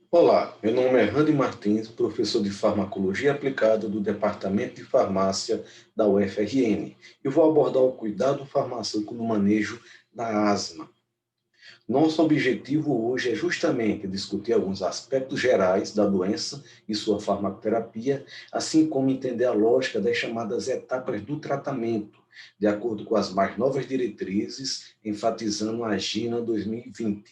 Olá, meu nome é Randy Martins, professor de Farmacologia Aplicada do Departamento de Farmácia da UFRN. Eu vou abordar o cuidado farmacêutico no manejo da asma. Nosso objetivo hoje é justamente discutir alguns aspectos gerais da doença e sua farmacoterapia, assim como entender a lógica das chamadas etapas do tratamento, de acordo com as mais novas diretrizes, enfatizando a Agenda 2020,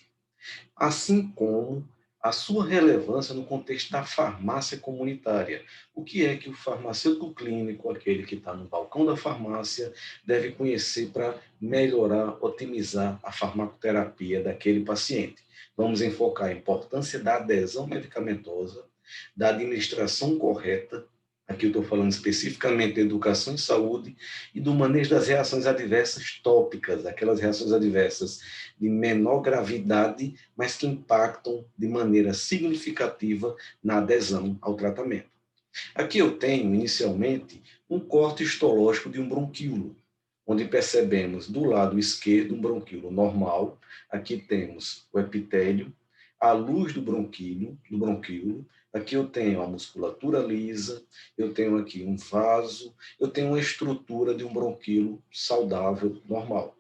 assim como a sua relevância no contexto da farmácia comunitária. O que é que o farmacêutico clínico, aquele que está no balcão da farmácia, deve conhecer para melhorar, otimizar a farmacoterapia daquele paciente? Vamos enfocar a importância da adesão medicamentosa, da administração correta, aqui eu estou falando especificamente de educação e saúde, e do manejo das reações adversas tópicas, aquelas reações adversas de menor gravidade, mas que impactam de maneira significativa na adesão ao tratamento. Aqui eu tenho, inicialmente, um corte histológico de um bronquíolo, onde percebemos do lado esquerdo um bronquíolo normal, aqui temos o epitélio, a luz do bronquíolo, aqui eu tenho a musculatura lisa, eu tenho aqui um vaso, eu tenho uma estrutura de um bronquíolo saudável, normal.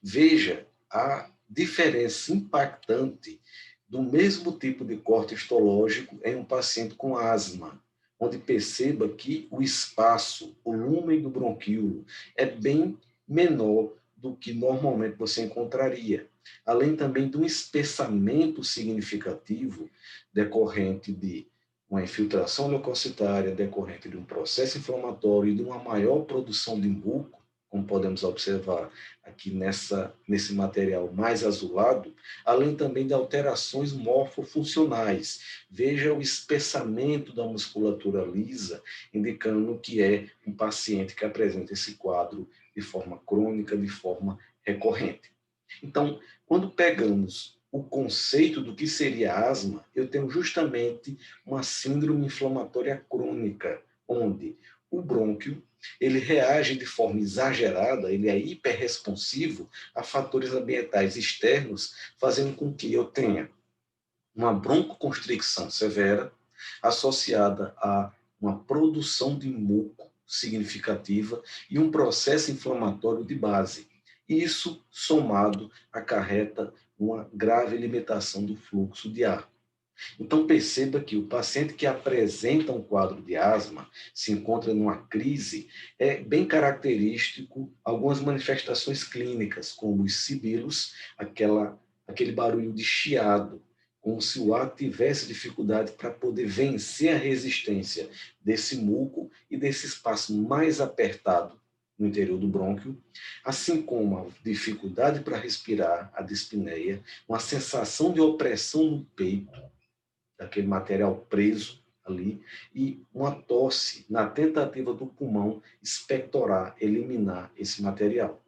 Veja a diferença impactante do mesmo tipo de corte histológico em um paciente com asma, onde perceba que o espaço, o lumen do bronquíolo é bem menor do que normalmente você encontraria, além também de um espessamento significativo decorrente de uma infiltração leucocitária, decorrente de um processo inflamatório e de uma maior produção de muco, como podemos observar aqui nesse material mais azulado, além também de alterações morfofuncionais. Veja o espessamento da musculatura lisa, indicando que é um paciente que apresenta esse quadro de forma crônica, de forma recorrente. Então, quando pegamos o conceito do que seria asma, eu tenho justamente uma síndrome inflamatória crônica, onde o brônquio ele reage de forma exagerada, ele é hiperresponsivo a fatores ambientais externos, fazendo com que eu tenha uma broncoconstricção severa associada a uma produção de muco significativa e um processo inflamatório de base. Isso, somado, acarreta uma grave limitação do fluxo de ar. Então, perceba que o paciente que apresenta um quadro de asma, se encontra numa crise, é bem característico algumas manifestações clínicas, como os sibilos, aquele barulho de chiado, como se o ar tivesse dificuldade para poder vencer a resistência desse muco e desse espaço mais apertado no interior do brônquio, assim como a dificuldade para respirar, a dispneia, uma sensação de opressão no peito, daquele material preso ali, e uma tosse na tentativa do pulmão expectorar, eliminar esse material.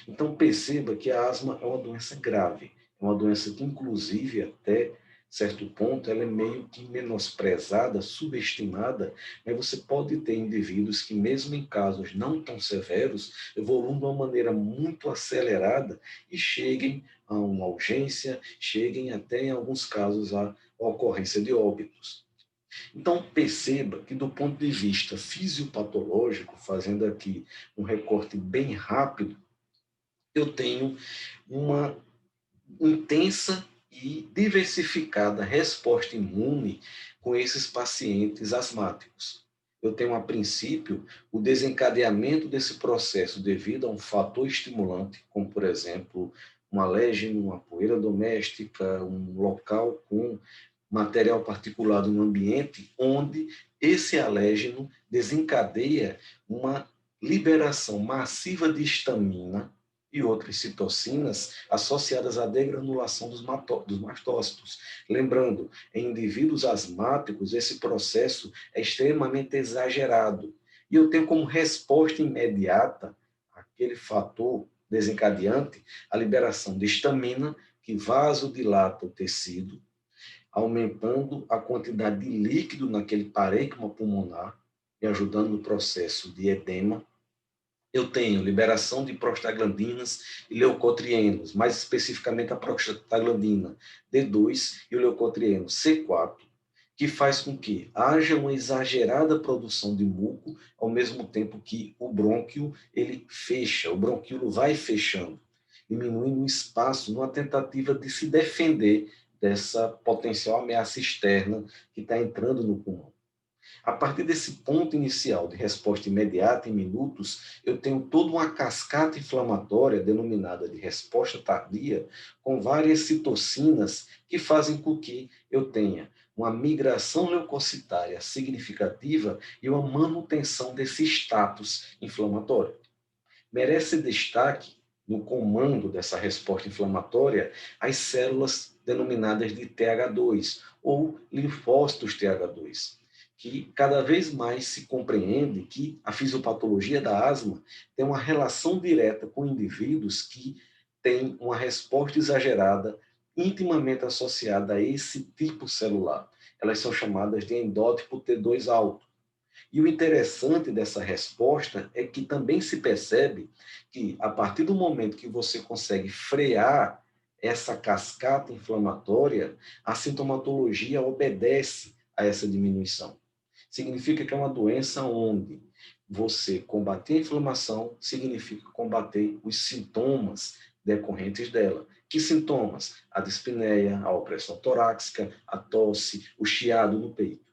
Então perceba que a asma é uma doença grave, é uma doença que inclusive até certo ponto ela é meio que menosprezada, subestimada, mas você pode ter indivíduos que mesmo em casos não tão severos, evoluam de uma maneira muito acelerada e cheguem a uma urgência, cheguem até em alguns casos a ocorrência de óbitos. Então, perceba que, do ponto de vista fisiopatológico, fazendo aqui um recorte bem rápido, eu tenho uma intensa e diversificada resposta imune com esses pacientes asmáticos. Eu tenho, a princípio, o desencadeamento desse processo devido a um fator estimulante, como, por exemplo, um alérgeno, uma poeira doméstica, um local com material particulado no ambiente, onde esse alérgeno desencadeia uma liberação massiva de histamina e outras citocinas associadas à degranulação dos mastócitos. Lembrando, em indivíduos asmáticos, esse processo é extremamente exagerado. E eu tenho como resposta imediata aquele fator desencadeante a liberação de histamina, que vasodilata o tecido, aumentando a quantidade de líquido naquele parênquima pulmonar e ajudando no processo de edema. eu tenho liberação de prostaglandinas e leucotrienos, mais especificamente a prostaglandina D2 e o leucotrieno C4, que faz com que haja uma exagerada produção de muco, ao mesmo tempo que o brônquio ele fecha, o bronquíolo vai fechando, diminuindo o espaço numa tentativa de se defender dessa potencial ameaça externa que está entrando no pulmão. A partir desse ponto inicial de resposta imediata, em minutos, eu tenho toda uma cascata inflamatória, denominada de resposta tardia, com várias citocinas que fazem com que eu tenha uma migração leucocitária significativa e uma manutenção desse status inflamatório. Merece destaque, no comando dessa resposta inflamatória, as células denominadas de TH2, ou linfócitos TH2, que cada vez mais se compreende que a fisiopatologia da asma tem uma relação direta com indivíduos que têm uma resposta exagerada, intimamente associada a esse tipo celular. Elas são chamadas de endótipo T2 alto. E o interessante dessa resposta é que também se percebe que, a partir do momento que você consegue frear essa cascata inflamatória, a sintomatologia obedece a essa diminuição. Significa que é uma doença onde você combater a inflamação significa combater os sintomas decorrentes dela. Que sintomas? A dispneia, a opressão torácica, a tosse, o chiado no peito.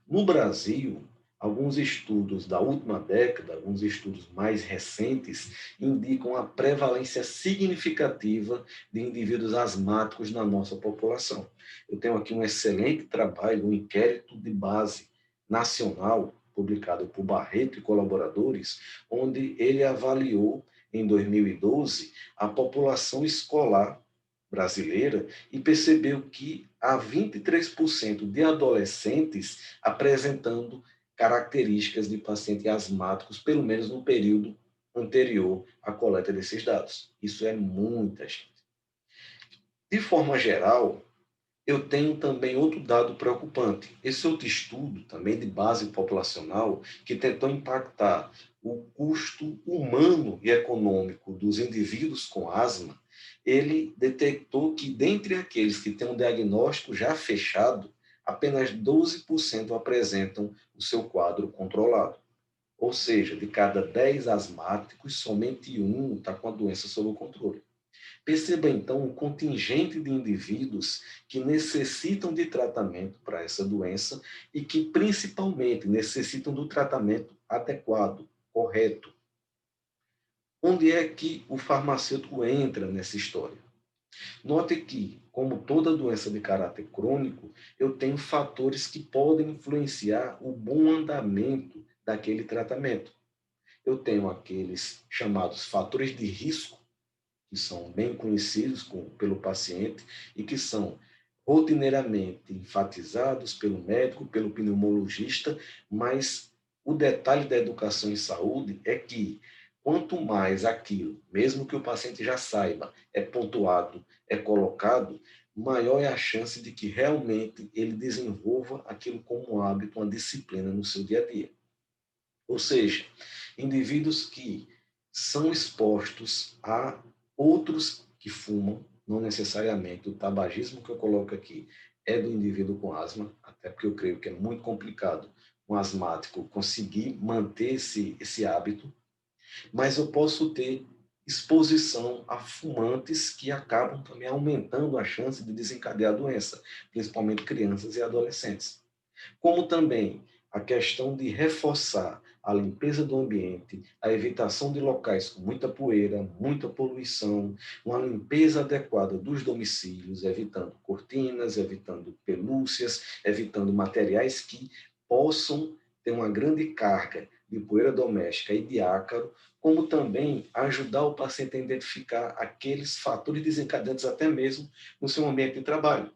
No Brasil, alguns estudos da última década, alguns estudos mais recentes, indicam a prevalência significativa de indivíduos asmáticos na nossa população. Eu tenho aqui um excelente trabalho, um inquérito de base nacional, publicado por Barreto e colaboradores, onde ele avaliou, em 2012, a população escolar brasileira e percebeu que há 23% de adolescentes apresentando características de pacientes asmáticos, pelo menos no período anterior à coleta desses dados. Isso é muita gente. De forma geral, eu tenho também outro dado preocupante. Esse outro estudo, também de base populacional, que tentou impactar o custo humano e econômico dos indivíduos com asma, ele detectou que, dentre aqueles que têm um diagnóstico já fechado, apenas 12% apresentam o seu quadro controlado. Ou seja, de cada 10 asmáticos, somente um está com a doença sob o controle. Perceba, então, o contingente de indivíduos que necessitam de tratamento para essa doença e que, principalmente, necessitam do tratamento adequado, correto. Onde é que o farmacêutico entra nessa história? Note que, como toda doença de caráter crônico, eu tenho fatores que podem influenciar o bom andamento daquele tratamento. Eu tenho aqueles chamados fatores de risco, que são bem conhecidos pelo paciente e que são rotineiramente enfatizados pelo médico, pelo pneumologista, mas o detalhe da educação em saúde é que quanto mais aquilo, mesmo que o paciente já saiba, é pontuado, é colocado, maior é a chance de que realmente ele desenvolva aquilo como um hábito, uma disciplina no seu dia a dia. Ou seja, indivíduos que são expostos a outros que fumam, não necessariamente o tabagismo que eu coloco aqui é do indivíduo com asma, até porque eu creio que é muito complicado um asmático conseguir manter esse hábito, mas eu posso ter exposição a fumantes que acabam também aumentando a chance de desencadear a doença, principalmente crianças e adolescentes. Como também a questão de reforçar a limpeza do ambiente, a evitação de locais com muita poeira, muita poluição, uma limpeza adequada dos domicílios, evitando cortinas, evitando pelúcias, evitando materiais que possam ter uma grande carga de poeira doméstica e de ácaro, como também ajudar o paciente a identificar aqueles fatores desencadeantes até mesmo no seu ambiente de trabalho.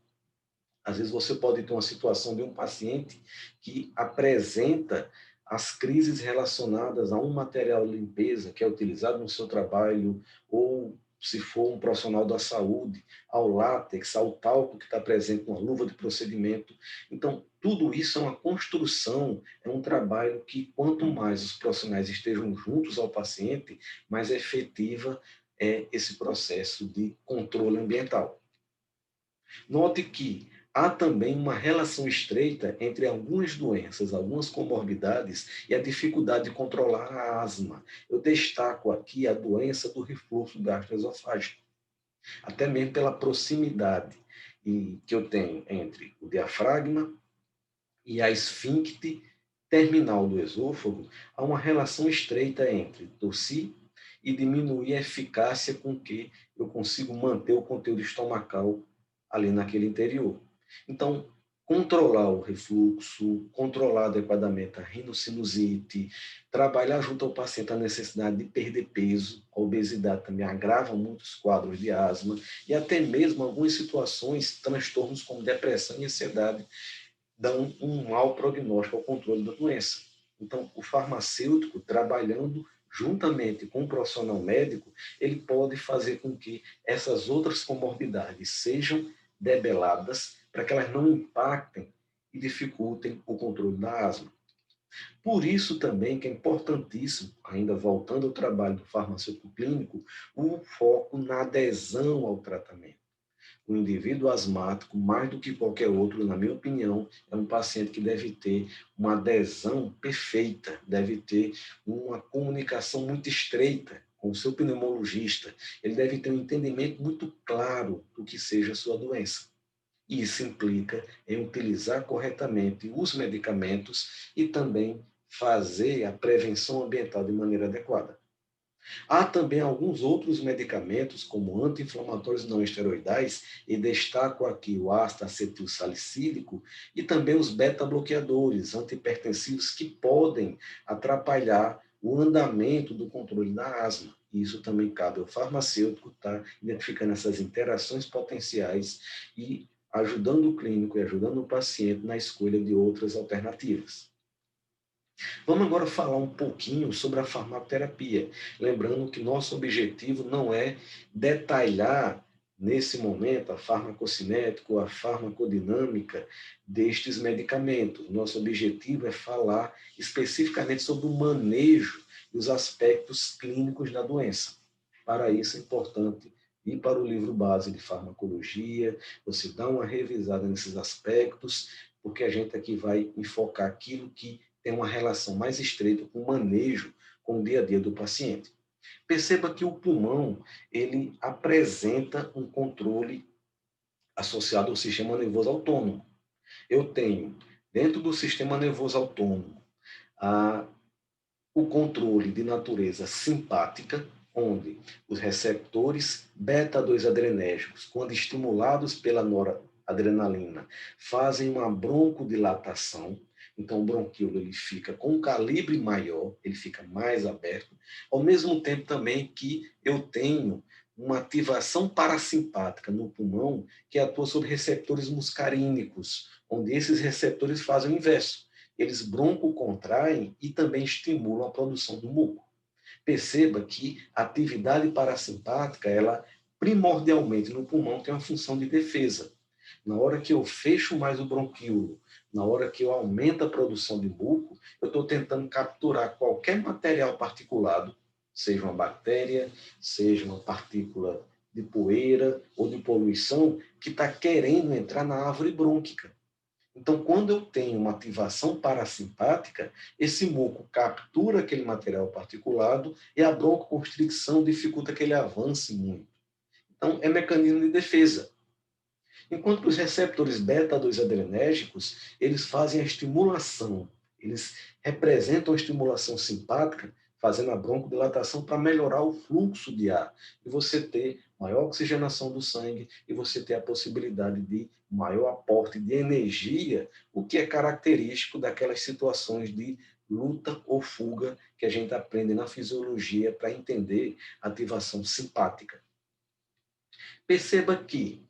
Às vezes você pode ter uma situação de um paciente que apresenta as crises relacionadas a um material de limpeza que é utilizado no seu trabalho ou se for um profissional da saúde, ao látex, ao talco que está presente na luva de procedimento. Então, tudo isso é uma construção, é um trabalho que, quanto mais os profissionais estejam juntos ao paciente, mais efetiva é esse processo de controle ambiental. Note que há também uma relação estreita entre algumas doenças, algumas comorbidades e a dificuldade de controlar a asma. Eu destaco aqui a doença do refluxo gastroesofágico, até mesmo pela proximidade que eu tenho entre o diafragma e a esfíncte terminal do esôfago. Há uma relação estreita entre tossir e diminuir a eficácia com que eu consigo manter o conteúdo estomacal ali naquele interior. Então, controlar o refluxo, controlar adequadamente a rinocinusite, trabalhar junto ao paciente a necessidade de perder peso, a obesidade também agrava muitos quadros de asma e até mesmo algumas situações, transtornos como depressão e ansiedade, dão um mau prognóstico ao controle da doença. Então, o farmacêutico, trabalhando juntamente com o profissional médico, ele pode fazer com que essas outras comorbidades sejam debeladas para que elas não impactem e dificultem o controle da asma. Por isso também que é importantíssimo, ainda voltando ao trabalho do farmacêutico clínico, o foco na adesão ao tratamento. O indivíduo asmático, mais do que qualquer outro, na minha opinião, é um paciente que deve ter uma adesão perfeita, deve ter uma comunicação muito estreita com o seu pneumologista, ele deve ter um entendimento muito claro do que seja a sua doença. Isso implica em utilizar corretamente os medicamentos e também fazer a prevenção ambiental de maneira adequada. Há também alguns outros medicamentos, como anti-inflamatórios não esteroidais, e destaco aqui o ácido acetilsalicílico e também os beta-bloqueadores antihipertensivos que podem atrapalhar o andamento do controle da asma. E isso também cabe ao farmacêutico estar identificando essas interações potenciais e ajudando o clínico e ajudando o paciente na escolha de outras alternativas. Vamos agora falar um pouquinho sobre a farmacoterapia, lembrando que nosso objetivo não é detalhar nesse momento a farmacocinética ou a farmacodinâmica destes medicamentos. Nosso objetivo é falar especificamente sobre o manejo e os aspectos clínicos da doença. Para isso é importante ir para o livro base de farmacologia, você dá uma revisada nesses aspectos, porque a gente aqui vai enfocar aquilo que tem uma relação mais estreita com o manejo, com o dia a dia do paciente. Perceba que o pulmão, ele apresenta um controle associado ao sistema nervoso autônomo. Eu tenho, dentro do sistema nervoso autônomo, a, o controle de natureza simpática, onde os receptores beta-2 adrenérgicos, quando estimulados pela noradrenalina, fazem uma broncodilatação. Então, o bronquíolo ele fica com um calibre maior, ele fica mais aberto, ao mesmo tempo também que eu tenho uma ativação parasimpática no pulmão que atua sobre receptores muscarínicos, onde esses receptores fazem o inverso. Eles broncocontraem e também estimulam a produção do muco. Perceba que a atividade parasimpática, ela primordialmente no pulmão tem uma função de defesa. Na hora que eu fecho mais o bronquíolo, na hora que eu aumento a produção de muco, eu estou tentando capturar qualquer material particulado, seja uma bactéria, seja uma partícula de poeira ou de poluição, que está querendo entrar na árvore brônquica. Então, quando eu tenho uma ativação parasimpática, esse muco captura aquele material particulado e a broncoconstricção dificulta que ele avance muito. Então, é mecanismo de defesa. Enquanto que os receptores beta-2 adrenérgicos, eles fazem a estimulação, eles representam a estimulação simpática, fazendo a broncodilatação para melhorar o fluxo de ar, e você ter maior oxigenação do sangue, e você ter a possibilidade de maior aporte de energia, o que é característico daquelas situações de luta ou fuga que a gente aprende na fisiologia para entender a ativação simpática. Perceba que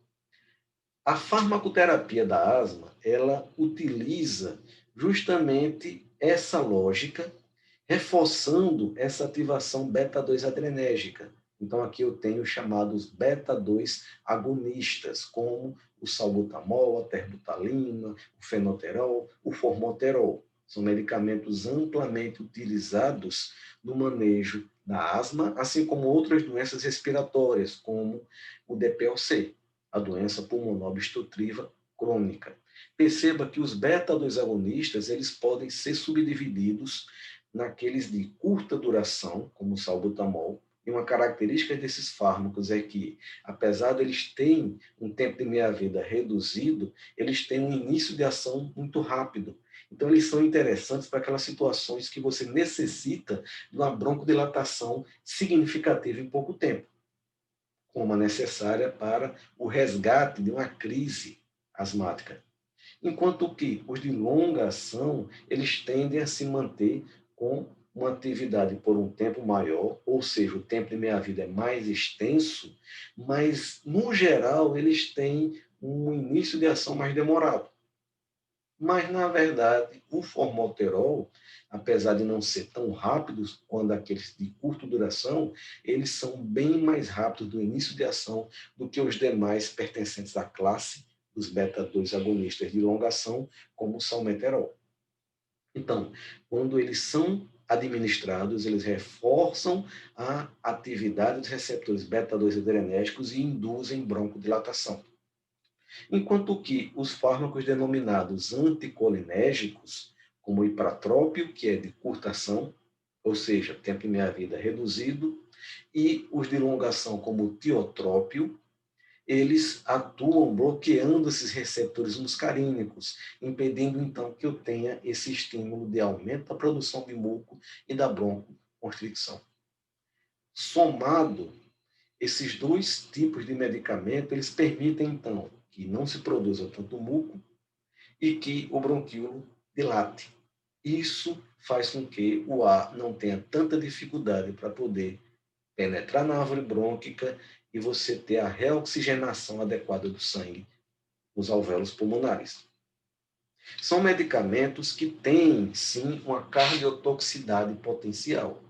a farmacoterapia da asma, ela utiliza justamente essa lógica, reforçando essa ativação beta-2 adrenérgica. Então, aqui eu tenho chamados beta-2 agonistas, como o salbutamol, a terbutalina, o fenoterol, o formoterol. São medicamentos amplamente utilizados no manejo da asma, assim como outras doenças respiratórias, como o DPOC, a doença pulmonar obstrutiva crônica. Perceba que os beta-2 agonistas, eles podem ser subdivididos naqueles de curta duração, como o salbutamol, e uma característica desses fármacos é que, apesar de eles terem um tempo de meia-vida reduzido, eles têm um início de ação muito rápido. Então, eles são interessantes para aquelas situações que você necessita de uma broncodilatação significativa em pouco tempo, como a necessária para o resgate de uma crise asmática. Enquanto que os de longa ação, eles tendem a se manter com uma atividade por um tempo maior, ou seja, o tempo de meia-vida é mais extenso, mas, no geral, eles têm um início de ação mais demorado. Mas, na verdade, o formoterol, apesar de não ser tão rápidos quanto aqueles de curta duração, eles são bem mais rápidos do início de ação do que os demais pertencentes à classe dos beta-2 agonistas de longa ação, como o salmeterol. Então, quando eles são administrados, eles reforçam a atividade dos receptores beta-2 adrenérgicos e induzem broncodilatação. Enquanto que os fármacos denominados anticolinérgicos, como o ipratrópio, que é de curta ação, ou seja, tempo de meia-vida reduzido, e os de longa ação, como o tiotrópio, eles atuam bloqueando esses receptores muscarínicos, impedindo então que eu tenha esse estímulo de aumento da produção de muco e da broncoconstricção. Somado, esses dois tipos de medicamento, eles permitem então que não se produza tanto muco e que o bronquíolo dilate. Isso faz com que o ar não tenha tanta dificuldade para poder penetrar na árvore brônquica e você ter a reoxigenação adequada do sangue nos alvéolos pulmonares. São medicamentos que têm, sim, uma cardiotoxicidade potencial.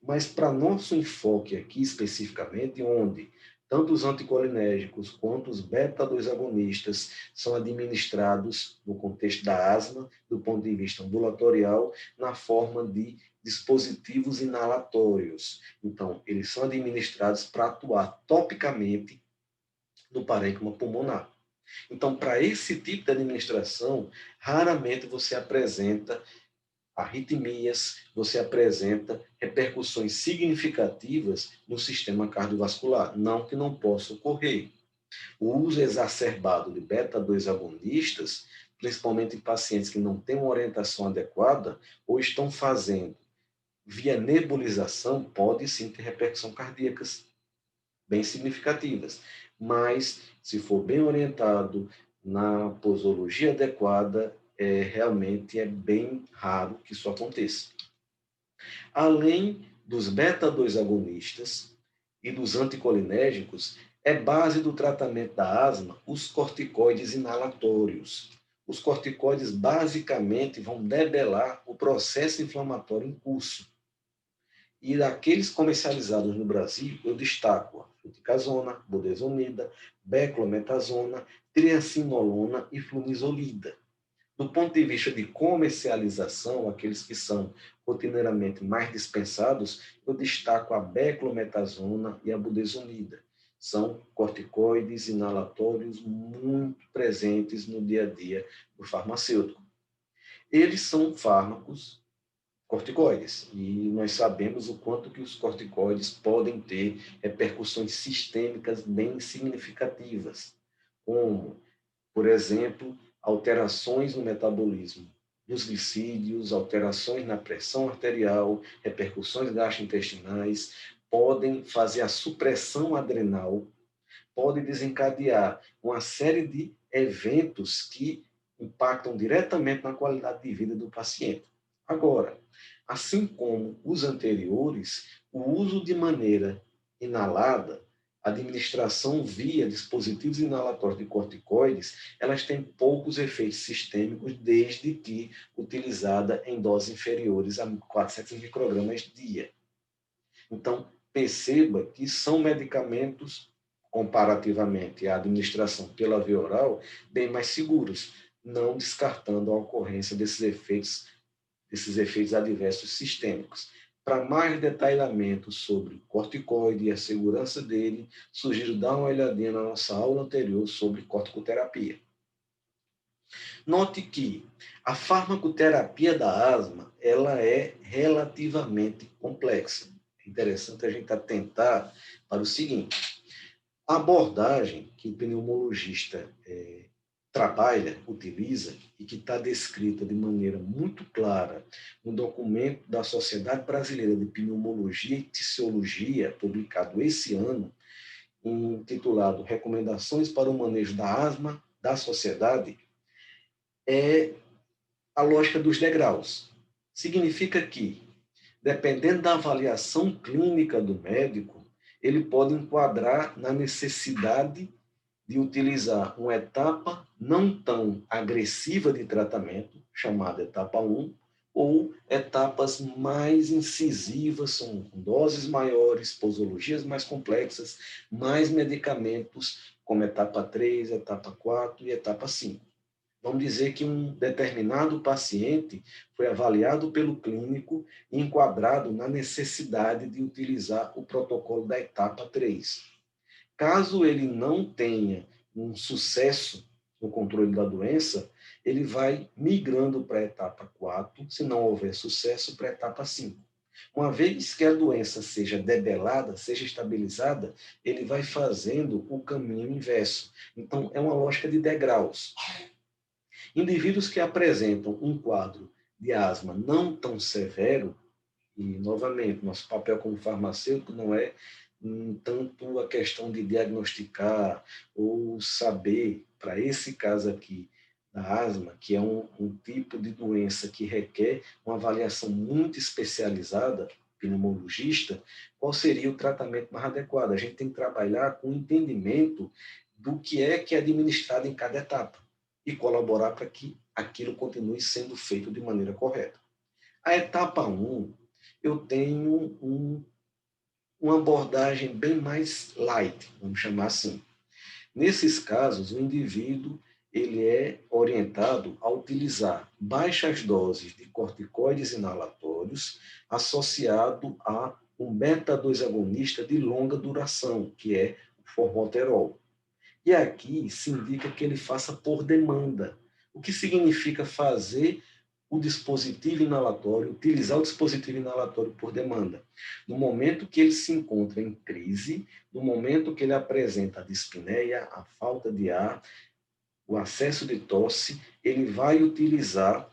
Mas para nosso enfoque aqui especificamente, onde tanto os anticolinérgicos quanto os beta-2 agonistas são administrados no contexto da asma, do ponto de vista ambulatorial, na forma de dispositivos inalatórios. Então, eles são administrados para atuar topicamente no parênquima pulmonar. Então, para esse tipo de administração, raramente você apresenta arritmias, você apresenta repercussões significativas no sistema cardiovascular. Não que não possa ocorrer. O uso exacerbado de beta-2 agonistas, principalmente em pacientes que não têm uma orientação adequada ou estão fazendo via nebulização, pode sim ter repercussões cardíacas bem significativas. Mas, se for bem orientado na posologia adequada, realmente é bem raro que isso aconteça. Além dos beta-2 agonistas e dos anticolinérgicos, é base do tratamento da asma os corticoides inalatórios. Os corticoides basicamente vão debelar o processo inflamatório em curso. E daqueles comercializados no Brasil, eu destaco a fluticasona, budesonida, beclometasona, triacinolona e flunizolida. Do ponto de vista de comercialização, aqueles que são rotineiramente mais dispensados, eu destaco a beclometasona e a budesonida. São corticoides inalatórios muito presentes no dia a dia do farmacêutico. Eles são fármacos corticoides, e nós sabemos o quanto que os corticoides podem ter repercussões sistêmicas bem significativas, como, por exemplo, alterações no metabolismo dos glicídios, alterações na pressão arterial, repercussões gastrointestinais, podem fazer a supressão adrenal, pode desencadear uma série de eventos que impactam diretamente na qualidade de vida do paciente. Agora, assim como os anteriores, o uso de maneira inalada, a administração via dispositivos inalatórios de corticoides, elas têm poucos efeitos sistêmicos desde que utilizada em doses inferiores a 400 microgramas dia. Então, perceba que são medicamentos, comparativamente à administração pela via oral, bem mais seguros, não descartando a ocorrência desses efeitos adversos sistêmicos. Para mais detalhamento sobre o corticoide e a segurança dele, sugiro dar uma olhadinha na nossa aula anterior sobre corticoterapia. Note que a farmacoterapia da asma ela é relativamente complexa. É interessante a gente atentar para o seguinte: a abordagem que o pneumologista trabalha, utiliza e que está descrita de maneira muito clara no documento da Sociedade Brasileira de Pneumologia e Tisiologia, publicado esse ano, intitulado Recomendações para o Manejo da Asma da Sociedade, é a lógica dos degraus. Significa que, dependendo da avaliação clínica do médico, ele pode enquadrar na necessidade de utilizar uma etapa não tão agressiva de tratamento, chamada etapa 1, ou etapas mais incisivas, são com doses maiores, posologias mais complexas, mais medicamentos, como etapa 3, etapa 4 e etapa 5. Vamos dizer que um determinado paciente foi avaliado pelo clínico e enquadrado na necessidade de utilizar o protocolo da etapa 3. Caso ele não tenha um sucesso no controle da doença, ele vai migrando para a etapa 4, se não houver sucesso, para a etapa 5. Uma vez que a doença seja debelada, seja estabilizada, ele vai fazendo o caminho inverso. Então, é uma lógica de degraus. Indivíduos que apresentam um quadro de asma não tão severo, e, novamente, nosso papel como farmacêutico não é tanto a questão de diagnosticar ou saber, para esse caso aqui da asma, que é um tipo de doença que requer uma avaliação muito especializada, pneumologista, qual seria o tratamento mais adequado. A gente tem que trabalhar com o entendimento do que é administrado em cada etapa e colaborar para que aquilo continue sendo feito de maneira correta. A etapa 1, eu tenho uma abordagem bem mais light, vamos chamar assim. Nesses casos, o indivíduo ele é orientado a utilizar baixas doses de corticoides inalatórios associado a um beta-2 agonista de longa duração, que é o formoterol. E aqui se indica que ele faça por demanda. O que significa fazer o dispositivo inalatório, utilizar o dispositivo inalatório por demanda? No momento que ele se encontra em crise, no momento que ele apresenta a dispneia, a falta de ar, o acesso de tosse, ele vai utilizar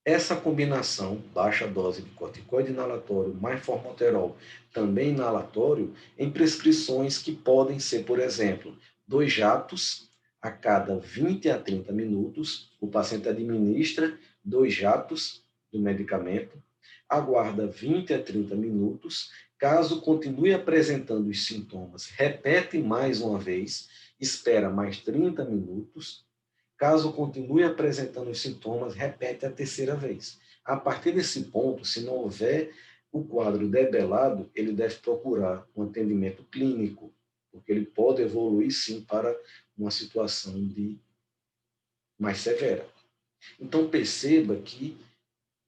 essa combinação, baixa dose de corticoide inalatório mais formoterol, também inalatório, em prescrições que podem ser, por exemplo, 2 jatos a cada 20 a 30 minutos, o paciente administra 2 jatos do medicamento, aguarda 20 a 30 minutos, caso continue apresentando os sintomas, repete mais uma vez, espera mais 30 minutos, caso continue apresentando os sintomas, repete a terceira vez. A partir desse ponto, se não houver o quadro debelado, ele deve procurar um atendimento clínico, porque ele pode evoluir sim para uma situação mais severa. Então perceba que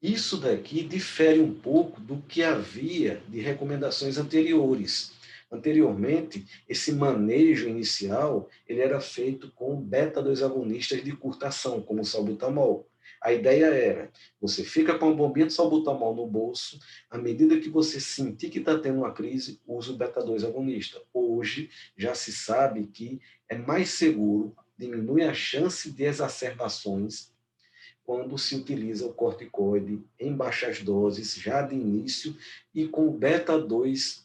isso daqui difere um pouco do que havia de recomendações anteriores. Anteriormente, esse manejo inicial ele era feito com beta-2 agonistas de curta ação, como o salbutamol. A ideia era, você fica com uma bombinha de salbutamol no bolso, à medida que você sentir que está tendo uma crise, usa o beta-2 agonista. Hoje, já se sabe que é mais seguro, diminui a chance de exacerbações quando se utiliza o corticoide em baixas doses, já de início, e com o beta-2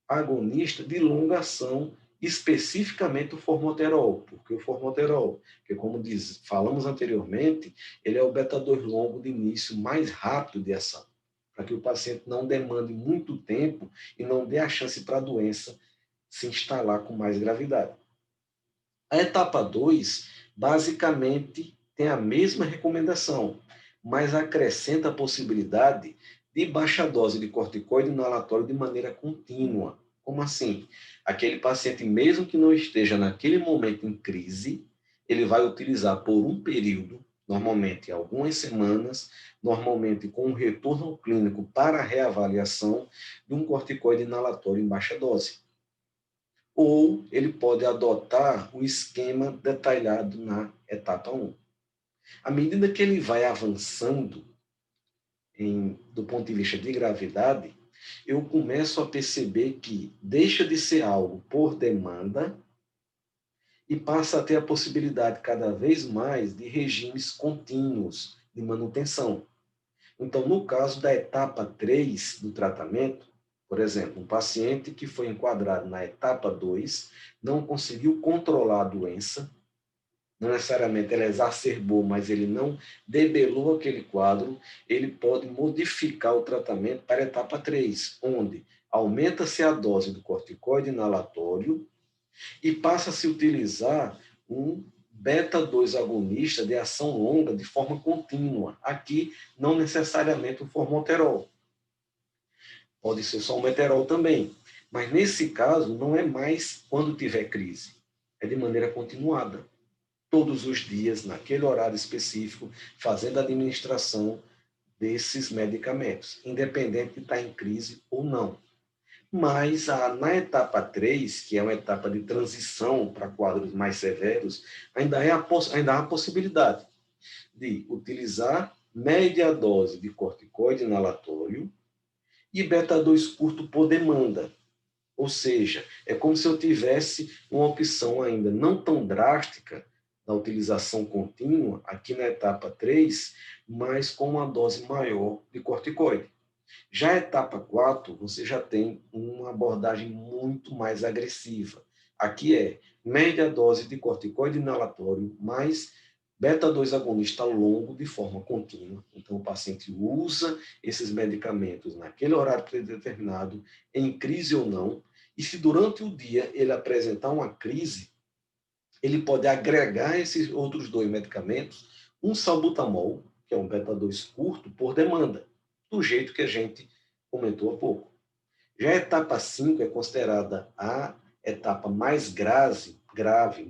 agonista de longa ação, especificamente o formoterol, porque o formoterol, que como falamos anteriormente, ele é o beta-2 longo de início mais rápido de ação, para que o paciente não demande muito tempo e não dê a chance para a doença se instalar com mais gravidade. A etapa 2, basicamente, tem a mesma recomendação, mas acrescenta a possibilidade de baixa dose de corticoide inalatório de maneira contínua. Como assim? Aquele paciente, mesmo que não esteja naquele momento em crise, ele vai utilizar por um período, normalmente algumas semanas, normalmente com um retorno ao clínico para reavaliação de um corticoide inalatório em baixa dose. Ou ele pode adotar o esquema detalhado na etapa 1. À medida que ele vai avançando do ponto de vista de gravidade, eu começo a perceber que deixa de ser algo por demanda e passa a ter a possibilidade cada vez mais de regimes contínuos de manutenção. Então, no caso da etapa 3 do tratamento, por exemplo, um paciente que foi enquadrado na etapa 2 não conseguiu controlar a doença, não necessariamente ela exacerbou, mas ele não debelou aquele quadro, ele pode modificar o tratamento para a etapa 3, onde aumenta-se a dose do corticoide inalatório e passa a se utilizar um beta-2 agonista de ação longa de forma contínua. Aqui, não necessariamente o formoterol. Pode ser só o meterol também. Mas nesse caso, não é mais quando tiver crise. É de maneira continuada. Todos os dias, naquele horário específico, fazendo a administração desses medicamentos, independente de estar em crise ou não. Mas na etapa 3, que é uma etapa de transição para quadros mais severos, ainda há a possibilidade de utilizar média dose de corticoide inalatório e beta-2 curto por demanda. Ou seja, é como se eu tivesse uma opção ainda não tão drástica da utilização contínua, aqui na etapa 3, mas com uma dose maior de corticoide. Já a etapa 4, você já tem uma abordagem muito mais agressiva. Aqui é média dose de corticoide inalatório mais beta-2 agonista longo de forma contínua. Então, o paciente usa esses medicamentos naquele horário predeterminado, em crise ou não, e se durante o dia ele apresentar uma crise, ele pode agregar esses outros dois medicamentos, um salbutamol, que é um beta-2 curto, por demanda, do jeito que a gente comentou há pouco. Já a etapa 5 é considerada a etapa mais grave,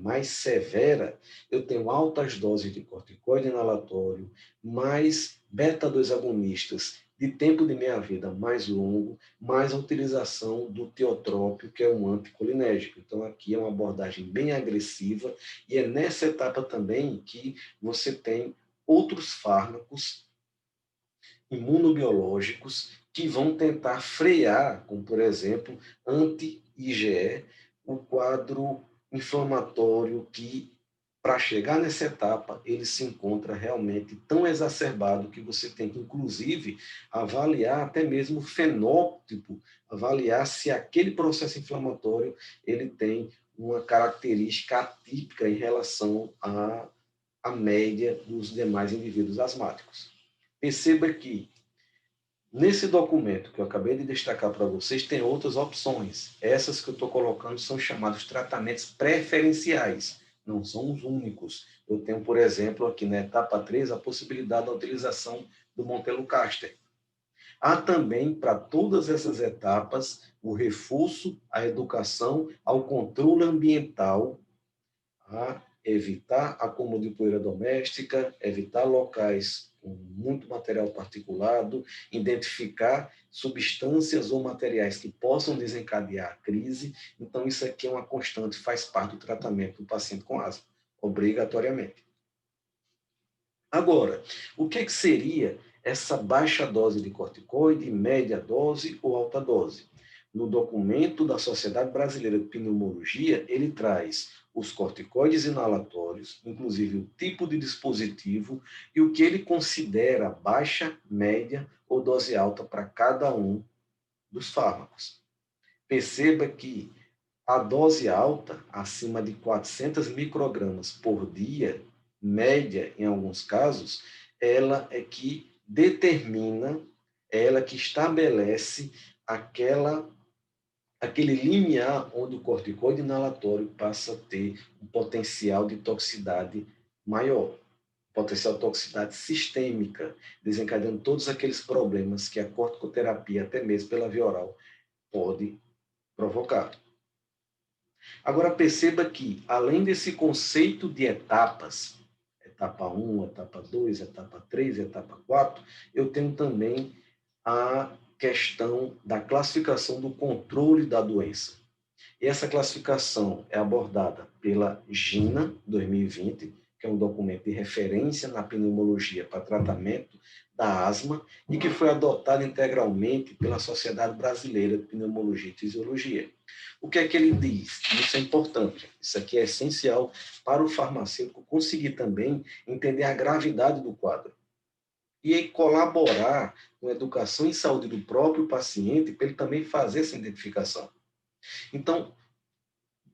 mais severa. Eu tenho altas doses de corticoide inalatório, mais beta-2 agonistas de tempo de meia-vida mais longo, mais a utilização do tiotrópio, que é um anticolinérgico. Então, aqui é uma abordagem bem agressiva, e é nessa etapa também que você tem outros fármacos imunobiológicos que vão tentar frear, como por exemplo, anti-IgE, o quadro inflamatório que, para chegar nessa etapa, ele se encontra realmente tão exacerbado que você tem que, inclusive, avaliar até mesmo o fenótipo, avaliar se aquele processo inflamatório ele tem uma característica atípica em relação à média dos demais indivíduos asmáticos. Perceba que nesse documento que eu acabei de destacar para vocês, tem outras opções. Essas que eu estou colocando são chamados tratamentos preferenciais, não são os únicos. Eu tenho, por exemplo, aqui na etapa 3, a possibilidade da utilização do Montelukast. Há também, para todas essas etapas, o reforço à educação, ao controle ambiental, a evitar acúmulo de poeira doméstica, evitar locais com muito material particulado, identificar substâncias ou materiais que possam desencadear a crise. Então, isso aqui é uma constante, faz parte do tratamento do paciente com asma, obrigatoriamente. Agora, o que seria essa baixa dose de corticoide, média dose ou alta dose? No documento da Sociedade Brasileira de Pneumologia, ele traz os corticoides inalatórios, inclusive o tipo de dispositivo e o que ele considera baixa, média ou dose alta para cada um dos fármacos. Perceba que a dose alta, acima de 400 microgramas por dia, média em alguns casos, ela é que determina, ela que estabelece aquele limiar onde o corticoide inalatório passa a ter um potencial de toxicidade maior. potencial toxicidade sistêmica, desencadeando todos aqueles problemas que a corticoterapia, até mesmo pela via oral, pode provocar. Agora perceba que, além desse conceito de etapas, etapa 1, etapa 2, etapa 3, etapa 4, eu tenho também a questão da classificação do controle da doença. E essa classificação é abordada pela GINA 2020, que é um documento de referência na pneumologia para tratamento da asma e que foi adotado integralmente pela Sociedade Brasileira de Pneumologia e Fisiologia. O que é que ele diz? Isso é importante, isso aqui é essencial para o farmacêutico conseguir também entender a gravidade do quadro e aí colaborar com a educação e saúde do próprio paciente para ele também fazer essa identificação. Então,